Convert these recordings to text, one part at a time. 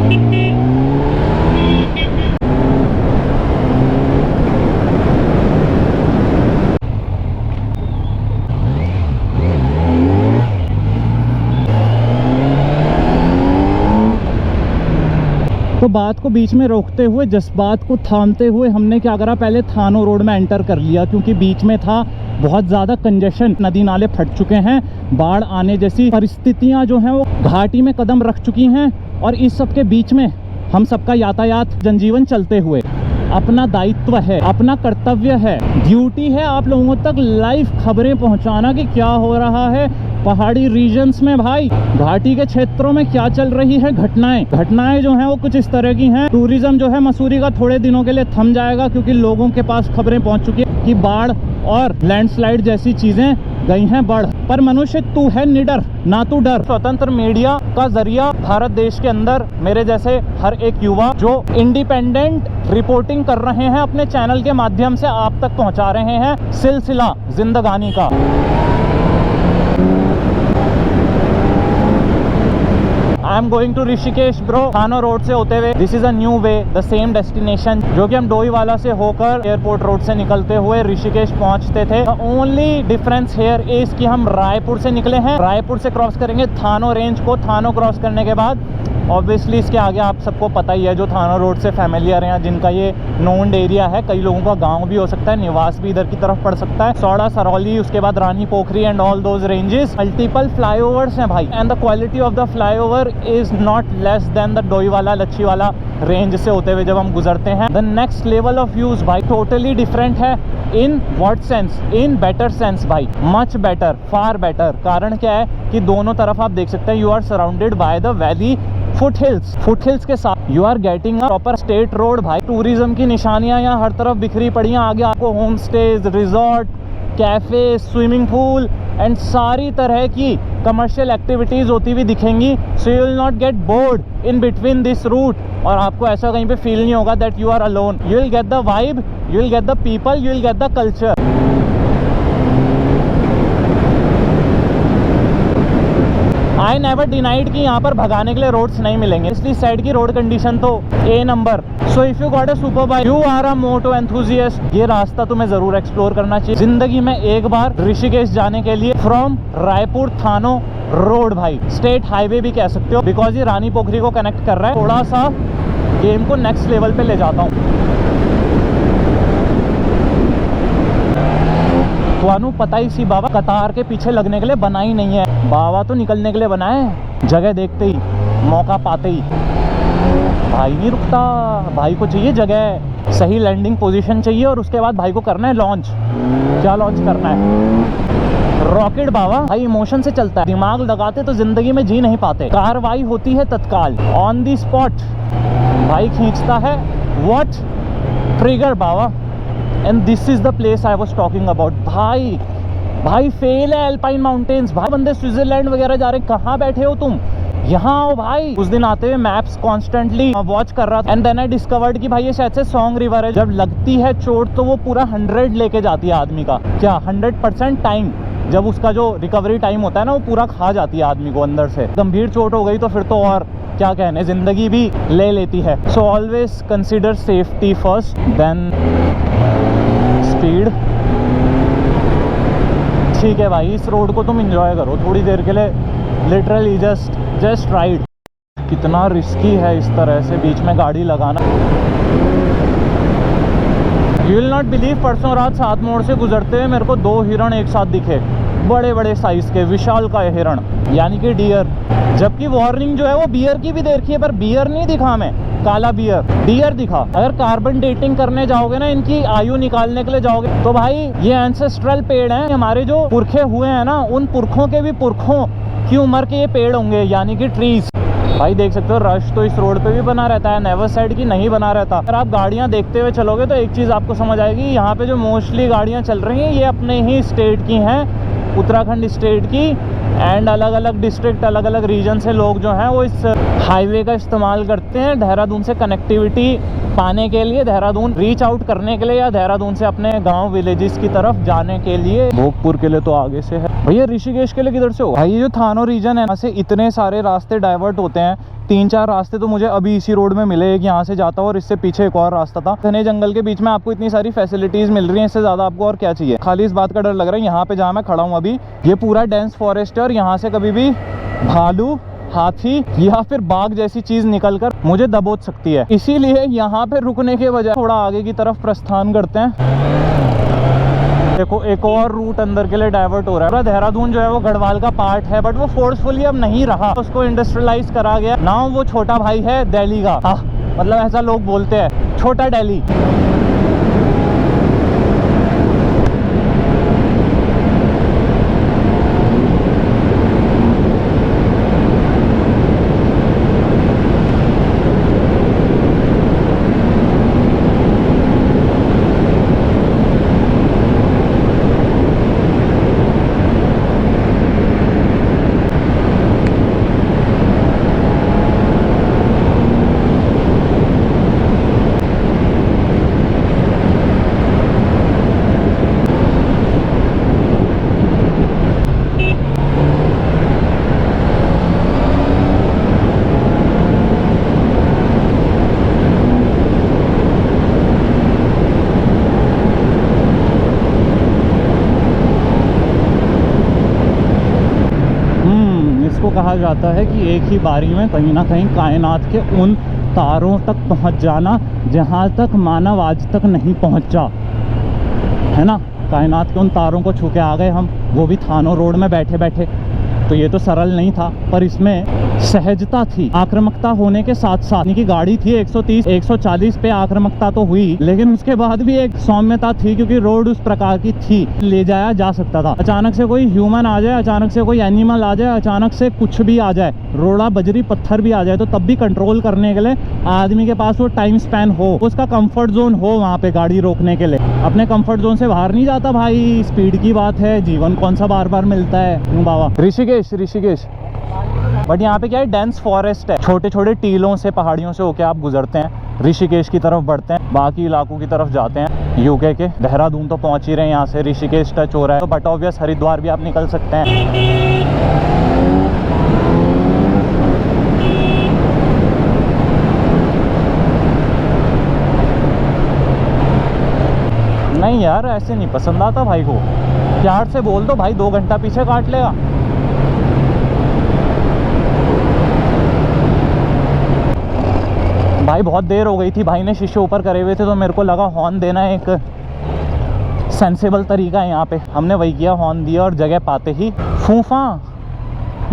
तो बात को बीच में रोकते हुए, जज्बात को थामते हुए हमने क्या करा, पहले थानो रोड में एंटर कर लिया, क्योंकि बीच में था बहुत ज़्यादा कंजेशन, नदी नाले फट चुके हैं, बाढ़ आने जैसी परिस्थितियां जो हैं वो घाटी में कदम रख चुकी हैं। और इस सब के बीच में हम सबका यातायात जनजीवन चलते हुए अपना दायित्व है, अपना कर्तव्य है, ड्यूटी है आप लोगों तक लाइव खबरें पहुंचाना कि क्या हो रहा है पहाड़ी रीजन्स में, भाई घाटी के क्षेत्रों में क्या चल रही है घटनाएं जो हैं वो कुछ इस तरह की हैं। टूरिज्म जो है मसूरी का थोड़े दिनों के लिए थम जाएगा, क्योंकि लोगों के पास खबरें पहुंच चुकी है कि बाढ़ और लैंडस्लाइड जैसी चीजें गई हैं बढ़। पर मनुष्य तू है निडर ना तू डर। स्वतंत्र मीडिया का जरिया भारत देश के अंदर मेरे जैसे हर एक युवा जो इंडिपेंडेंट रिपोर्टिंग कर रहे हैं अपने चैनल के माध्यम से आप तक पहुंचा रहे हैं सिलसिला जिंदगानी का। I am going to Rishikesh bro, Thano road से होते हुए। This is a new way, the same destination जो कि हम डोईवाला से होकर एयरपोर्ट रोड से निकलते हुए ऋषिकेश पहुंचते थे। The only difference here is कि हम रायपुर से निकले हैं, रायपुर से क्रॉस करेंगे थानो रेंज को। थानो क्रॉस करने के बाद ऑब्वियसली इसके आगे आप सबको पता ही है, जो थानो रोड से फैमिलियर हैं, जिनका ये नोन्ड एरिया है, कई लोगों का गांव भी हो सकता है, निवास भी इधर की तरफ पड़ सकता है। सौड़ा, सरौली, उसके बाद Rani Pokhari and all those ranges. Multiple flyovers हैं भाई, and the quality of the flyover is not less than the Doiwala Lachhiwala range से होते हुए जब हम गुजरते हैं। The next level of views भाई टोटली डिफरेंट है। In what sense? In better sense भाई, मच बेटर, फार बेटर। कारण क्या है कि दोनों तरफ आप देख सकते हैं you are surrounded by the valley foothills के साथ you are getting a proper state road भाई। टूरिज्म की निशानियां यहाँ हर तरफ बिखरी पड़ी हैं। आगे आपको home stays, resort, cafe, swimming pool and सारी तरह की कमर्शियल एक्टिविटीज होती हुई दिखेंगी। So you will not get bored in between this route, और आपको ऐसा कहीं पे फील नहीं होगा that you are alone. You will get the vibe, you will get the people, you will get the culture. I never denied कि यहाँ पर भगाने के लिए रोड्स नहीं मिलेंगे, इसलिए साइड की रोड कंडीशन तो A number. So if you got a super bike, you are a moto enthusiast, ये रास्ता तुम्हें जरूर एक्सप्लोर करना चाहिए जिंदगी में एक बार ऋषिकेश जाने के लिए। फ्रॉम रायपुर थानो रोड भाई, स्टेट हाईवे भी कह सकते हो, बिकॉज ये रानी पोखरी को कनेक्ट कर रहा है। थोड़ा सा गेम को नेक्स्ट लेवल पे ले जाता हूँ। तो पता ही सी बाबा कतार के पीछे लगने के लिए बना ही नहीं है, बाबा तो निकलने के लिए बना है। जगह देखते ही, मौका पाते ही भाई नहीं रुकता, भाई को चाहिए जगह, सही लैंडिंग पोजीशन चाहिए, और उसके बाद भाई को करना है लॉन्च। क्या लॉन्च करना है? रॉकेट बाबा। भाई इमोशन से चलता है, दिमाग लगाते तो जिंदगी में जी नहीं पाते। कार्रवाई होती है तत्काल, ऑन दी स्पॉट। भाई खींचता है what trigger Baba, and this is the place I was talking about. भाई फेल है एल्पाइन माउंटेन्स। भाई बंदे स्विट्जरलैंड वगैरह जा रहे हैं, कहाँ बैठे हो तुम? यहाँ आओ भाई। उस दिन आते हुए मैप्स कॉन्स्टेंटली वॉच कर रहा था, एंड देन आई डिस्कवर्ड कि भाई ये शायद से सॉन्ग रिवर है। जब लगती है चोट तो वो पूरा 100 लेके जाती है आदमी का, क्या 100% टाइम, जब उसका जो रिकवरी टाइम होता है ना वो पूरा खा जाती है आदमी को अंदर से। गंभीर चोट हो गई तो फिर तो और क्या कहने, जिंदगी भी ले लेती है। So always consider safety first then speed. ठीक है भाई, इस रोड को तुम एंजॉय करो थोड़ी देर के लिए, लिटरली जस्ट राइड। कितना रिस्की है इस तरह से बीच में गाड़ी लगाना। यू विल नॉट बिलीव, परसों रात 7 मोड़ से गुजरते हुए मेरे को 2 हिरण एक साथ दिखे, बड़े बड़े साइज के विशाल का हिरण, यानी कि डियर। जबकि वार्निंग जो है वो बियर की भी दे रखी है, पर बियर नहीं दिखा मैं, काला बियर, डियर दिखा। अगर कार्बन डेटिंग करने जाओगे ना, इनकी आयु निकालने के लिए जाओगे, तो भाई ये एंसेस्ट्रल पेड़ हैं, हमारे जो पुरखे हुए हैं ना, उन पुरखों के भी पुरखों की उम्र के ये पेड़ होंगे, यानी कि ट्रीज। भाई देख सकते हो रश तो इस रोड पे भी बना रहता है, नेवर साइड की नहीं बना रहता। अगर आप गाड़ियां देखते हुए चलोगे तो एक चीज़ आपको समझ आएगी, यहाँ पे जो मोस्टली गाड़ियां चल रही हैं ये अपने ही स्टेट की हैं, उत्तराखंड स्टेट की, एंड अलग अलग डिस्ट्रिक्ट, अलग अलग रीजन से लोग जो हैं वो इस हाईवे का इस्तेमाल करते हैं देहरादून से कनेक्टिविटी पाने के लिए, देहरादून रीच आउट करने के लिए, या देहरादून से अपने गांव विलेजेस की तरफ जाने के लिए। भोगपुर के लिए तो आगे से है भैया। ऋषिकेश के लिए किधर से होगा भाई? ये जो थानो रीजन है, यहाँ से इतने सारे रास्ते डाइवर्ट होते हैं। 3-4 रास्ते तो मुझे अभी इसी रोड में मिले। एक यहाँ से जाता और इससे पीछे एक और रास्ता था। घने जंगल के बीच में आपको इतनी सारी फैसिलिटीज मिल रही हैं, इससे ज्यादा आपको और क्या चाहिए? खाली इस बात का डर लग रहा है यहाँ पे जहाँ मैं खड़ा हूँ अभी, ये पूरा डेंस फॉरेस्ट है और यहाँ से कभी भी भालू, हाथी या फिर बाघ जैसी चीज निकलकर मुझे दबोच सकती है। इसीलिए यहाँ पे रुकने के बजाय थोड़ा आगे की तरफ प्रस्थान करते हैं। देखो एक और रूट अंदर के लिए डाइवर्ट हो रहा है। देहरादून जो है वो गढ़वाल का पार्ट है, बट वो फोर्सफुली अब नहीं रहा, उसको इंडस्ट्रियलाइज करा गया। नाउ वो छोटा भाई है दिल्ली का। मतलब ऐसा लोग बोलते हैं, छोटा दिल्ली। कहा जाता है कि एक ही बारी में कहीं ना कहीं कायनात के उन तारों तक पहुंच जाना जहां तक मानव आज तक नहीं पहुंचा है ना। कायनात के उन तारों को छू के आ गए हम, वो भी थानो रोड में बैठे बैठे। तो ये तो सरल नहीं था, पर इसमें सहजता थी। आक्रामकता होने के साथ साथ, यानी कि गाड़ी थी 130 140 पे, आक्रामकता तो हुई, लेकिन उसके बाद भी एक सौम्यता थी, क्योंकि रोड उस प्रकार की थी, ले जाया जा सकता था। अचानक से कोई ह्यूमन आ जाए, अचानक से कोई एनिमल आ जाए, अचानक से कुछ भी आ जाए, रोड़ा बजरी पत्थर भी आ जाए, तो तब भी कंट्रोल करने के लिए आदमी के पास वो टाइम स्पैन हो, उसका कंफर्ट जोन हो वहाँ पे गाड़ी रोकने के लिए। अपने कंफर्ट जोन से बाहर नहीं जाता भाई, स्पीड की बात है, जीवन कौन सा बार बार मिलता है। क्यों बाबा? ऋषिकेश बट यहाँ पे क्या है, डेंस फॉरेस्ट है। छोटे छोटे टीलों से, पहाड़ियों से होके आप गुजरते हैं, ऋषिकेश की तरफ बढ़ते हैं, बाकी इलाकों की तरफ जाते हैं यूके के। देहरादून तो पहुंच ही रहे हैं, यहाँ से ऋषिकेश टच हो रहा है, तो बट ऑब्वियस हरिद्वार भी आप निकल सकते हैं। नहीं यार, ऐसे नहीं पसंद आता भाई को। प्यार से बोल दो भाई, 2 घंटा पीछे काट लेगा। भाई बहुत देर हो गई थी, भाई ने शीशे ऊपर करे हुए थे, तो मेरे को लगा हॉर्न देना एक सेंसेबल तरीका है। यहाँ पे हमने वही किया, हॉर्न दिया और जगह पाते ही फूफा।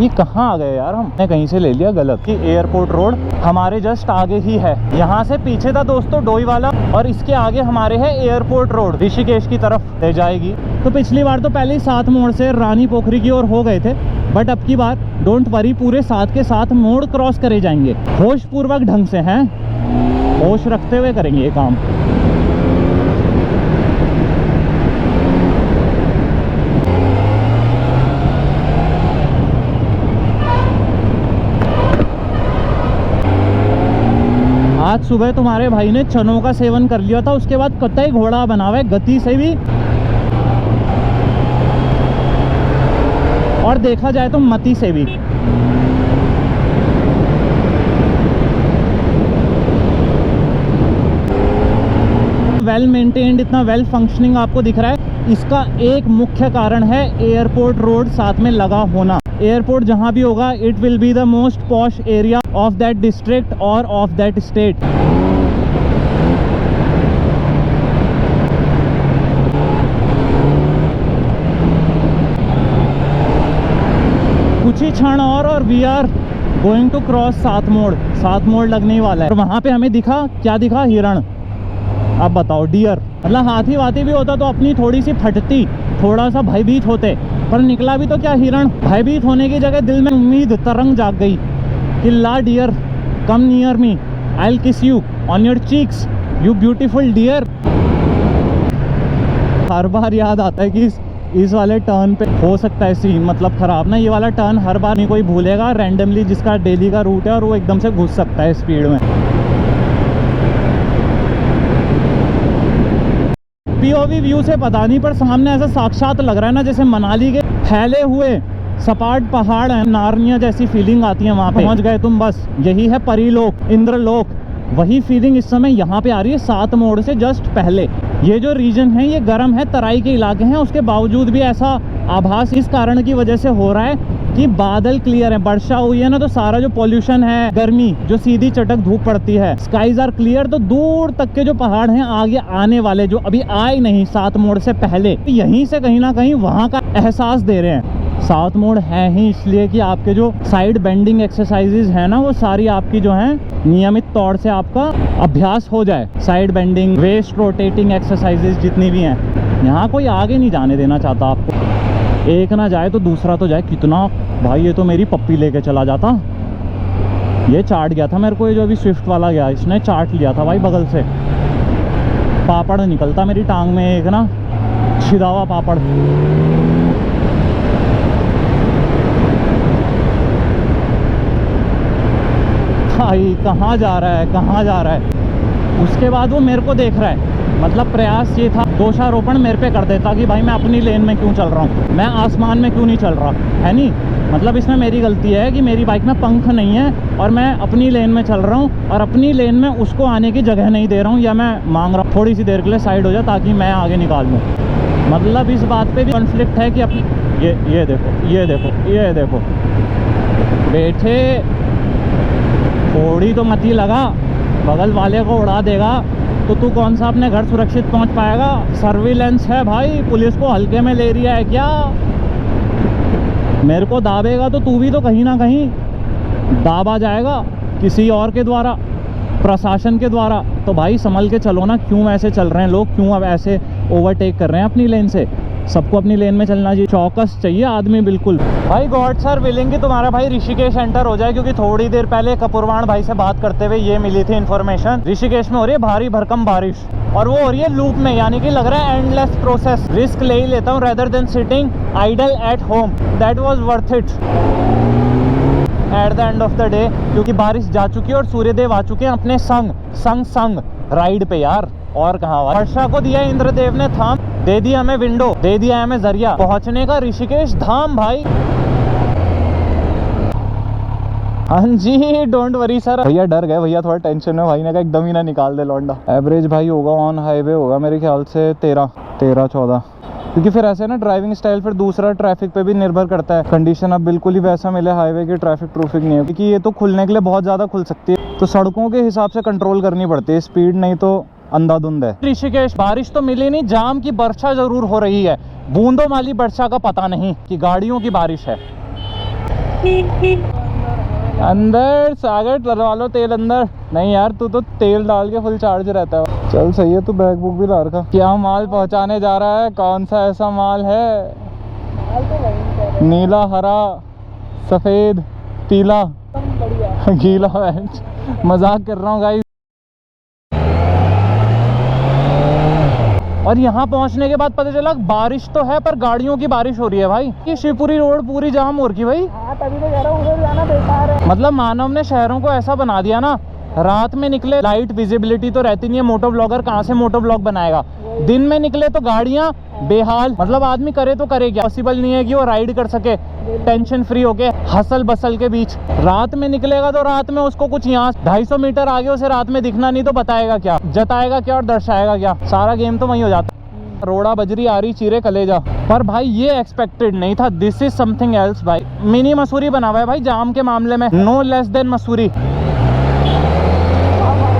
ये कहाँ आ गए यार? हमने कहीं से ले लिया गलत। कि एयरपोर्ट रोड हमारे जस्ट आगे ही है। यहाँ से पीछे था दोस्तों डोईवाला, और इसके आगे हमारे है एयरपोर्ट रोड, ऋषिकेश की तरफ ले जाएगी। तो पिछली बार तो पहले ही 7 मोड़ से रानी पोखरी की ओर हो गए थे, बट अब की बार डोंट वरी, पूरे 7 के 7 मोड़ क्रॉस करे जाएंगे, होश पूर्वक ढंग से हैं, होश रखते हुए करेंगे ये काम। आज सुबह तुम्हारे भाई ने चनों का सेवन कर लिया था, उसके बाद कतई घोड़ा बना हुआ है, गति से भी और देखा जाए तो मति से भी। वेल मेंटेन्ड, इतना वेल फंक्शनिंग आपको दिख रहा है। इसका एक मुख्य कारण है एयरपोर्ट रोड साथ में लगा होना। एयरपोर्ट जहां भी होगा, it will be the most posh area of that district और ऑफ दैट स्टेट। कुछ ही क्षण और we are going to cross 7 मोड़। 7 मोड़ लगने ही वाला है। और वहां पे हमें दिखा, क्या दिखा? हिरण। अब बताओ, डियर। मतलब हाथी वाथी भी होता तो अपनी थोड़ी सी फटती, थोड़ा सा भयभीत होते, पर निकला भी तो क्या, हिरण। भयभीत होने की जगह दिल में उम्मीद तरंग जाग गई कि ला dear, come near me, I will kiss you on your cheeks, you beautiful dear. हर बार याद आता है कि इस वाले टर्न पे हो सकता है सीन मतलब खराब ना। ये वाला टर्न हर बार नहीं कोई भूलेगा, रैंडमली जिसका डेली का रूट है और वो एकदम से घुस सकता है स्पीड में। पीओवी व्यू से पता नहीं, पर सामने ऐसा साक्षात लग रहा है ना जैसे मनाली के फैले हुए सपाट पहाड़ हैं, नारनिया जैसी फीलिंग आती है। वहां पहुंच गए तुम, बस यही है परीलोक, इंद्रलोक। वही फीलिंग इस समय यहाँ पे आ रही है 7 मोड़ से जस्ट पहले। ये जो रीजन है ये गर्म है, तराई के इलाके हैं, उसके बावजूद भी ऐसा आभास इस कारण की वजह से हो रहा है कि बादल क्लियर है, वर्षा हुई है ना, तो सारा जो पॉल्यूशन है, गर्मी जो सीधी चटक धूप पड़ती है, स्काईज आर क्लियर, तो दूर तक के जो पहाड़ हैं आगे आने वाले जो अभी आए नहीं 7 मोड़ से पहले, यहीं से कहीं ना कहीं वहां का एहसास दे रहे हैं। 7 मोड़ है ही इसलिए कि आपके जो साइड बेंडिंग एक्सरसाइजेज है ना वो सारी आपकी जो है नियमित तौर से आपका अभ्यास हो जाए। Side bending, waist rotating exercises जितनी भी हैं, यहाँ कोई आगे नहीं जाने देना चाहता आपको। एक ना जाए तो दूसरा तो जाए। कितना भाई, ये तो मेरी पप्पी लेके चला जाता। ये चाट गया था मेरे को, ये जो अभी स्विफ्ट वाला गया इसने चाट लिया था भाई बगल से। पापड़ निकलता मेरी टांग में, एक ना छिदा हुआ पापड़। भाई कहाँ जा रहा है, कहाँ जा रहा है। उसके बाद वो मेरे को देख रहा है, मतलब प्रयास ये था, दोषारोपण मेरे पे कर देता कि भाई मैं अपनी लेन में क्यों चल रहा हूँ, मैं आसमान में क्यों नहीं चल रहा, है नहीं। मतलब इसमें मेरी गलती है कि मेरी बाइक में पंख नहीं है और मैं अपनी लेन में चल रहा हूँ और अपनी लेन में उसको आने की जगह नहीं दे रहा हूँ, या मैं मांग रहा हूँ थोड़ी सी देर के लिए साइड हो जाए ताकि मैं आगे निकाल लूँ। मतलब इस बात पे भी कॉन्फ्लिक्ट है कि अपनी ये देखो, ये देखो, ये देखो बेटे, थोड़ी तो मती लगा, बगल वाले को उड़ा देगा तो तू कौन सा अपने घर सुरक्षित पहुंच पाएगा। सर्विलेंस है भाई, पुलिस को हल्के में ले रहा है क्या। मेरे को दाबेगा तो तू भी तो कहीं ना कहीं दाबा जाएगा किसी और के द्वारा, प्रशासन के द्वारा। तो भाई संभल के चलो ना। क्यों ऐसे चल रहे हैं लोग, क्यों अब ऐसे ओवरटेक कर रहे हैं अपनी लेन से। सबको अपनी लेन में चलना चाहिए, चौकस चाहिए आदमी बिल्कुल। भाई गॉड सर विलिंग कि तुम्हारा भाई ऋषिकेश एंटर हो जाए, क्योंकि थोड़ी देर पहले कपूरवाण भाई से बात करते हुए ये मिली थी इन्फॉर्मेशन, ऋषिकेश में हो रही है भारी भरकम बारिश, और वो हो रही है लूप में, यानी कि लग रहा है एंडलेस प्रोसेस। रिस्क ले ही लेता हूँ rather than sitting idle at home, that was worth it at the end of the day, क्योंकि बारिश जा चुकी है और सूर्यदेव आ चुके हैं अपने संग राइड पे यार। और कहाँ, वर्षा को दिया इंद्रदेव ने थाम, दे दिया हमें विंडो, दे दिया हमें जरिया पहुंचने का ऋषिकेश धाम भाई। हाँ जी, डोंट वरी सर। भैया डर गए, भैया थोड़ा टेंशन में, भाई ने कहा एकदम ही ना निकाल दे लौंडा। एवरेज भाई होगा ऑन हाईवे होगा मेरे ख्याल से 13-14, क्योंकि फिर ऐसे ना ड्राइविंग स्टाइल फिर दूसरा ट्रैफिक पे भी निर्भर करता है। कंडीशन अब बिल्कुल ही वैसा मिले हाईवे की, ट्रैफिक ट्रूफिक नहीं है, क्योंकि ये तो खुलने के लिए बहुत ज़्यादा खुल सकती है, तो सड़कों के हिसाब से कंट्रोल करनी पड़ती है स्पीड, नहीं तो अंधाधुंध है। ऋषिकेश बारिश तो मिली नहीं, जाम की वर्षा जरूर हो रही है, बूंदों वाली वर्षा का पता नहीं कि गाड़ियों की बारिश है। अंदर सागर डलवा लो तेल अंदर। नहीं यार, तू तो तेल डाल के फुल चार्ज रहता है। चल सही है, तू बैग बुक भी ला रखा। क्या माल पहुंचाने जा रहा है, कौन सा ऐसा माल है? नीला, हरा, सफेद, पीला, गीला। मजाक कर रहा हूँ गाइस। और यहाँ पहुँचने के बाद पता चला बारिश तो है पर गाड़ियों की बारिश हो रही है भाई। ये शिवपुरी रोड पूरी जाम हो रही भाई। तभी तो कह रहा हूँ उधर जाना बेकार है। मतलब मानव ने शहरों को ऐसा बना दिया ना, रात में निकले लाइट विजिबिलिटी तो रहती नहीं है, मोटो ब्लॉगर कहाँ से मोटो ब्लॉग बनाएगा। दिन में निकले तो गाड़ियाँ बेहाल, मतलब आदमी करे तो करे क्या, पॉसिबल नहीं है कि वो राइड कर सके टेंशन फ्री होके हसल बसल के बीच। रात में निकलेगा तो रात में उसको कुछ यहाँ 250 मीटर आगे उसे रात में दिखना नहीं, तो बताएगा क्या, जताएगा क्या और दर्शाएगा क्या, सारा गेम तो वही हो जाता। रोड़ा बजरी आरी चीरे कलेजा। पर भाई ये एक्सपेक्टेड नहीं था, दिस इज समथिंग एल्स भाई। मिनी मसूरी बना हुआ है भाई जाम के मामले में, नो लेस देन मसूरी।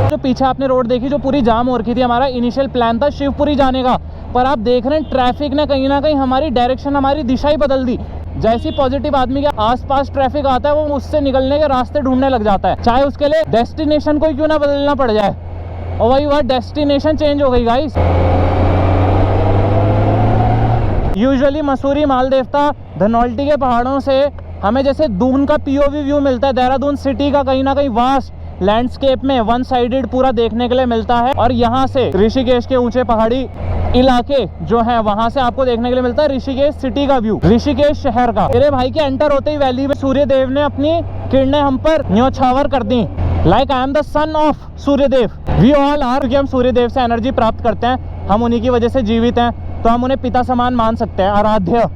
जो पीछे आपने रोड देखी जो पूरी जाम हो रखी थी, हमारा इनिशियल प्लान था शिवपुरी जाने का, पर आप देख रहे हैं ट्रैफिक ने कहीं ना कहीं हमारी डायरेक्शन, हमारी दिशा ही बदल दी। जैसी पॉजिटिव आदमी के आसपास ट्रैफिक आता है वो उससे निकलने के रास्ते ढूंढने लग जाता है, चाहे उसके लिए डेस्टिनेशन को क्यों ना बदलना पड़ जाए। और वही वह डेस्टिनेशन चेंज हो गई गाइस। यूजुअली मसूरी, मालदेवता, धनौल्टी के पहाड़ों से हमें जैसे दून का पीओवी व्यू मिलता है, देहरादून सिटी का कहीं ना कहीं वास्ट लैंडस्केप में वन साइडेड पूरा देखने के लिए मिलता है। और यहाँ से ऋषिकेश के ऊंचे पहाड़ी इलाके जो है वहां से आपको देखने के लिए मिलता है ऋषिकेश सिटी का व्यू, ऋषिकेश शहर का। मेरे भाई के एंटर होते ही वैली में सूर्य देव ने अपनी किरणें हम पर न्योछावर कर दी। Like I am the son of Surya Dev, we all are, क्योंकि हम सूर्य देव से एनर्जी प्राप्त करते हैं, हम उन्हीं की वजह से जीवित हैं, तो हम उन्हें पिता समान मान सकते हैं। आराध्य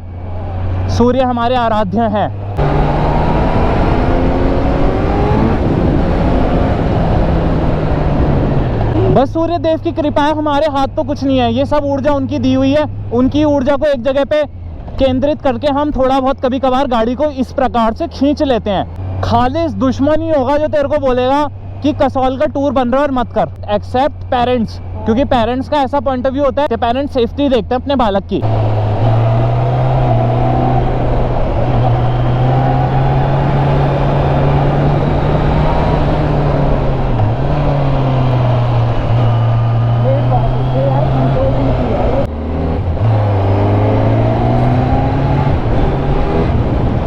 सूर्य हमारे आराध्य हैं। बस सूर्य देव की कृपा है, हमारे हाथ तो कुछ नहीं है, ये सब ऊर्जा उनकी दी हुई है। उनकी ऊर्जा को एक जगह पे केंद्रित करके हम थोड़ा बहुत कभी कभार गाड़ी को इस प्रकार से खींच लेते हैं। खालिस दुश्मन ही होगा जो तेरे को बोलेगा कि कसौल का टूर बन रहा है और मत कर, एक्सेप्ट पेरेंट्स, क्योंकि पेरेंट्स का ऐसा पॉइंट ऑफ व्यू होता है कि पेरेंट्स सेफ्टी देखते हैं अपने बालक की।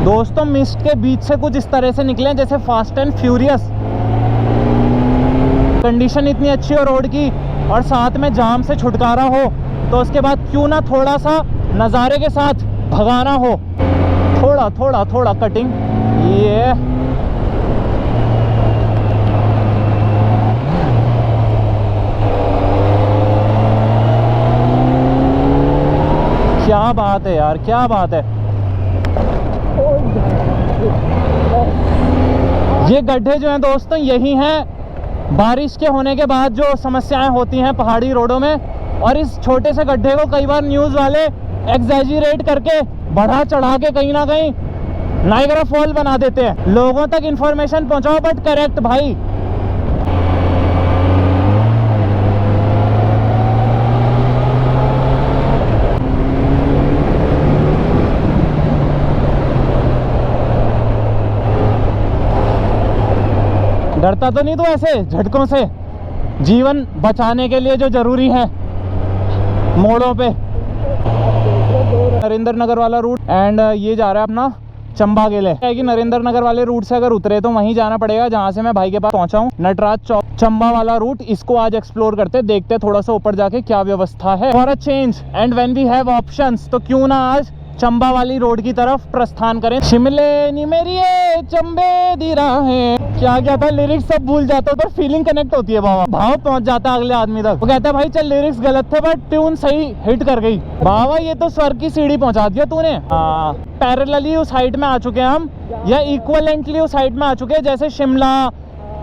दोस्तों मिस्ट के बीच से कुछ इस तरह से निकले जैसे फास्ट एंड फ्यूरियस। कंडीशन इतनी अच्छी हो रोड की और साथ में जाम से छुटकारा हो, तो उसके बाद क्यों ना थोड़ा सा नज़ारे के साथ भगाना हो, थोड़ा थोड़ा थोड़ा कटिंग। ये क्या बात है यार, क्या बात है। ये गड्ढे जो हैं दोस्तों, यही हैं बारिश के होने के बाद जो समस्याएं होती हैं पहाड़ी रोडों में। और इस छोटे से गड्ढे को कई बार न्यूज़ वाले एग्जैजरेट करके बढ़ा चढ़ा के कहीं ना कहीं नाइगरा फॉल बना देते हैं। लोगों तक इंफॉर्मेशन पहुंचाओ बट करेक्ट भाई। डरता तो नहीं तो ऐसे झटकों से, जीवन बचाने के लिए जो जरूरी है मोड़ों पे। नरेंद्र नगर वाला रूट एंड ये जा रहा है अपना चंबा के लिए। है कि नरेंद्र नगर वाले रूट से अगर उतरे तो वहीं जाना पड़ेगा जहां से मैं भाई के पास पहुंचा हूँ, नटराज चौक। चंबा वाला रूट, इसको आज एक्सप्लोर करते, देखते थोड़ा सा ऊपर जाके क्या व्यवस्था है। For a change and when we have options, तो क्यों ना आज चंबा वाली रोड की तरफ प्रस्थान करें। शिमले नी मेरी चंबे दी राहें, क्या था लिरिक्स सब भूल जाता हूँ, पर फीलिंग कनेक्ट होती है, बाबा भाव पहुंच जाता है अगले आदमी तक। वो कहता है भाई चल लिरिक्स गलत थे बट ट्यून सही हिट कर गई। बाबा ये तो स्वर्ग की सीढ़ी पहुंचा दिया तूने। पैरेलली उस हाइट में आ चुके हैं हम, या इक्वलेंटली उस हाइट में आ चुके हैं, जैसे शिमला,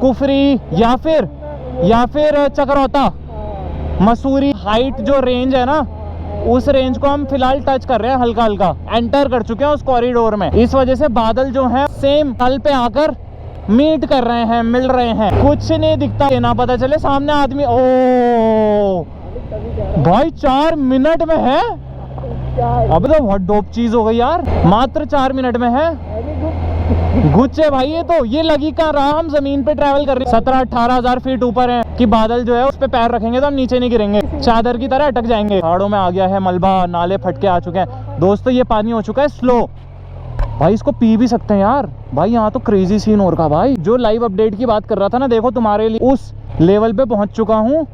कुफरी या फिर चकरौता, मसूरी हाइट जो रेंज है ना, उस रेंज को हम फिलहाल टच कर रहे हैं, हल्का हल्का एंटर कर चुके हैं उस कॉरिडोर में। इस वजह से बादल जो हैं सेम तल पे आकर मीट कर रहे हैं, मिल रहे हैं। कुछ नहीं दिखता, ना पता चले सामने आदमी। ओ भाई 4 मिनट में है, अब तो बहुत डोप चीज हो गई यार, मात्र 4 मिनट में है। गुच्छे भाई ये लगी कहाँ रहा, हम जमीन पे ट्रैवल कर रहे हैं, 17-18 हजार फीट ऊपर है कि बादल जो है उस पे पैर रखेंगे तो हम नीचे नहीं गिरेंगे, चादर की तरह अटक जाएंगे। पहाड़ों में आ गया है मलबा, नाले फटके आ चुके हैं दोस्तों। ये पानी हो चुका है स्लो भाई, इसको पी भी सकते हैं यार भाई। यहाँ तो क्रेजी सीन हो रखा भाई। जो लाइव अपडेट की बात कर रहा था ना, देखो तुम्हारे लिए उस लेवल पे पहुंच चुका हूँ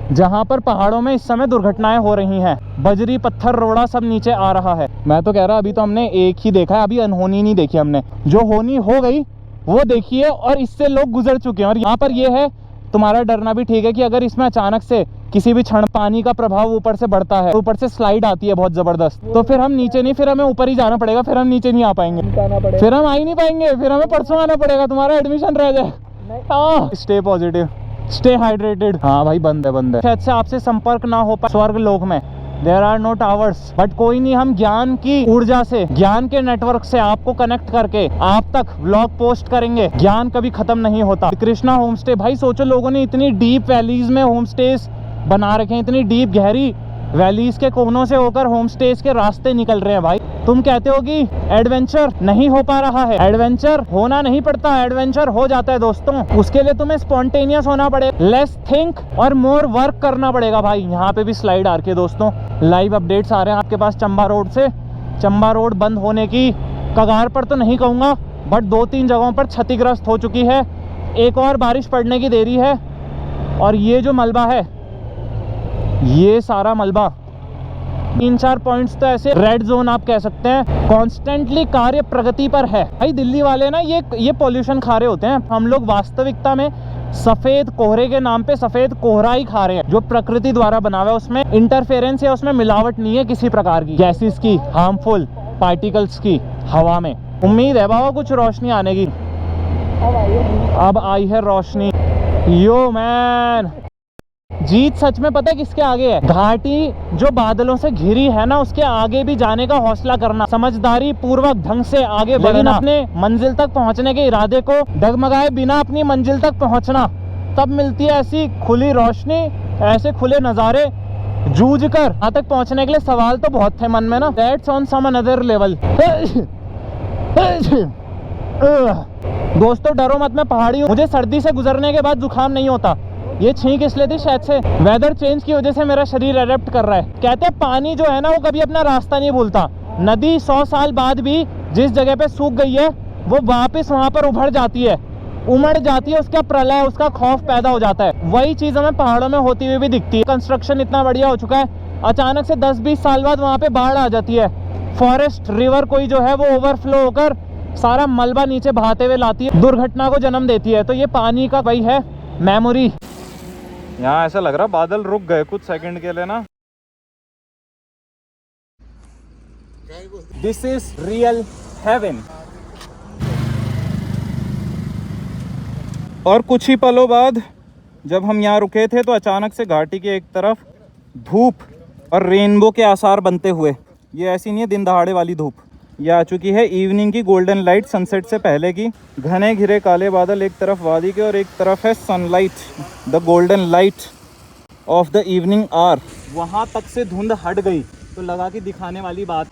जहाँ पर पहाड़ों में इस समय दुर्घटनाएं हो रही हैं। बजरी पत्थर रोड़ा सब नीचे आ रहा है। मैं तो कह रहा अभी तो हमने एक ही देखा है, अभी अनहोनी नहीं देखी हमने। जो होनी हो गई वो देखी है और इससे लोग गुजर चुके हैं। और यहाँ पर ये है, तुम्हारा डरना भी ठीक है कि अगर इसमें अचानक से किसी भी क्षण पानी का प्रभाव ऊपर से बढ़ता है, ऊपर से स्लाइड आती है बहुत जबरदस्त, तो फिर हम नीचे नहीं, फिर हमें ऊपर ही जाना पड़ेगा, फिर हम नीचे नहीं आ पाएंगे, फिर हम आ ही नहीं पाएंगे, फिर हमें परसों आना पड़ेगा, तुम्हारा एडमिशन रह जाए। Stay positive, stay hydrated. हाँ भाई बंद है। शायद से आपसे संपर्क ना हो पाए स्वर्ग लोक में, there are no towers, but कोई नहीं, हम ज्ञान की ऊर्जा से, ज्ञान के नेटवर्क से आपको कनेक्ट करके आप तक व्लॉग पोस्ट करेंगे। ज्ञान कभी खत्म नहीं होता। कृष्णा होम स्टे, भाई सोचो लोगों ने इतनी डीप वैलीज में होम स्टेज बना रखे हैं, इतनी डीप गहरी वैलीज के कोनों से होकर होम स्टेज के रास्ते निकल रहे हैं भाई। तुम कहते हो कि एडवेंचर नहीं हो पा रहा है, एडवेंचर होना नहीं पड़ता, एडवेंचर हो जाता है दोस्तों। उसके लिए तुम्हें स्पॉन्टेनियस होना पड़ेगा, लेस थिंक और मोर वर्क करना पड़ेगा भाई। यहाँ पे भी स्लाइड आ रही है दोस्तों, लाइव अपडेट्स आ रहे हैं आपके पास चंबा रोड से। चंबा रोड बंद होने की कगार पर तो नहीं कहूँगा, बट 2-3 जगहों पर क्षतिग्रस्त हो चुकी है। एक और बारिश पड़ने की देरी है। और ये जो मलबा है, ये सारा मलबा 3-4 पॉइंट्स तो ऐसे रेड जोन आप कह सकते हैं, कॉन्स्टेंटली कार्य प्रगति पर है। भाई दिल्ली वाले ना ये पॉल्यूशन खा रहे होते हैं, हम लोग वास्तविकता में सफेद कोहरे के नाम पे सफेद कोहरा ही खा रहे हैं, जो प्रकृति द्वारा बना हुआ है। उसमें इंटरफेरेंस है, उसमें मिलावट नहीं है किसी प्रकार की, गैसेस की, हार्मफुल पार्टिकल्स की हवा में। उम्मीद है बाबा कुछ रोशनी आने की। अब आई है रोशनी। यो मैन, जीत सच में पता है किसके आगे है? घाटी जो बादलों से घिरी है ना, उसके आगे भी जाने का हौसला करना, समझदारी पूर्वक ढंग से आगे बढ़ना, अपने मंजिल तक पहुंचने के इरादे को डगमगाए बिना अपनी मंजिल तक पहुंचना। तब मिलती है ऐसी खुली रोशनी, ऐसे खुले नज़ारे। जूझ कर यहाँ तक पहुंचने के लिए सवाल तो बहुत थे मन में ना, that's on some another level. दोस्तों डरो मत, मैं पहाड़ी हूँ, मुझे सर्दी से गुजरने के बाद जुकाम नहीं होता। ये छींक इसलिए थी शायद से, वेदर चेंज की वजह से मेरा शरीर अडेप्ट कर रहा है। कहते हैं पानी जो है ना वो कभी अपना रास्ता नहीं भूलता। नदी 100 साल बाद भी जिस जगह पे सूख गई है वो वापस वहां पर उभर जाती है, उमड़ जाती है, उसका प्रलय, उसका खौफ पैदा हो जाता है। वही चीज हमें पहाड़ों में होती हुई भी दिखती है। कंस्ट्रक्शन इतना बढ़िया हो चुका है, अचानक से 10-20 साल बाद वहां पे बाढ़ आ जाती है। फॉरेस्ट रिवर कोई जो है वो ओवरफ्लो होकर सारा मलबा नीचे बहाते हुए लाती है, दुर्घटना को जन्म देती है। तो ये पानी का वही है मेमोरी। यहाँ ऐसा लग रहा बादल रुक गए कुछ सेकंड के लिए ना। This is real heaven. और कुछ ही पलों बाद जब हम यहाँ रुके थे तो अचानक से घाटी के एक तरफ धूप और रेनबो के आसार बनते हुए, ये ऐसी नहीं है दिन दहाड़े वाली धूप, ये आ चुकी है इवनिंग की गोल्डन लाइट, सनसेट से पहले की। घने घिरे काले बादल एक तरफ वादी के और एक तरफ है sunlight, the golden light of the evening hour. वहाँ तक से धुंध हट गई तो लगा कि दिखाने वाली बात